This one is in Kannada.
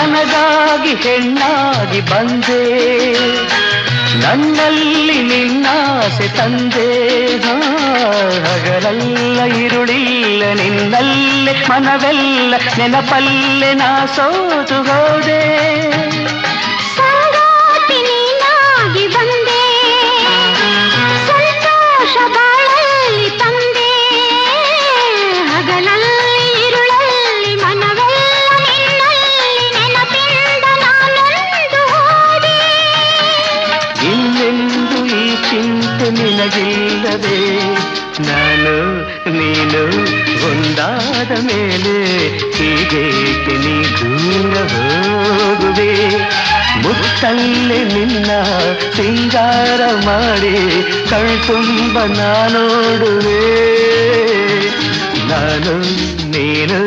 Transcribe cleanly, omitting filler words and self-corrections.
ನನಗಾಗಿ ಹೆಣ್ಣಾಗಿ ಬಂದೆ, ನನ್ನಲ್ಲಿ ನಿನ್ನಾಸೆ ತಂದೆ. ಹಗಲೆಲ್ಲ ಇರುಳಿಲ್ಲ ನಿನ್ನಲ್ಲೇ ಮನವೆಲ್ಲ ನೆನಪಲ್ಲೇ ನಾ ಸೋತು ಹೋದೆ. ಸಂಗಾತಿ ನೀನಾಗಿ ಬಂದೆ, ಸಂತೋಷ ಬಾಳಲ್ಲಿ ತಂದೆ. ಹಗಲಲ್ಲಿ ಇರುಳಲ್ಲಿ ಮನವೆಲ್ಲ ನಿನ್ನಲ್ಲಿ ನೆನಪಿಂದ ನಾನೊಂದು ಹೋದೆ. ಇನ್ನೆಂದು ಈ ಚಿಂತೆ ನಿನಗಿಲ್ಲದೆ, ನಾನು ನೀನು ಒಂದಾದ ಮೇಲೆ ಹೀಗೇಕೆ ನೀ ದೂರ ಹೋಗುವೆ. ಮುತ್ತಲ್ಲೇ ನಿನ್ನ ಸಿಂಗಾರ ಮಾಡಿ ಕಣ್ತುಂಬ ನಾನೋಡುವೆ. ನಾನು ನೀನು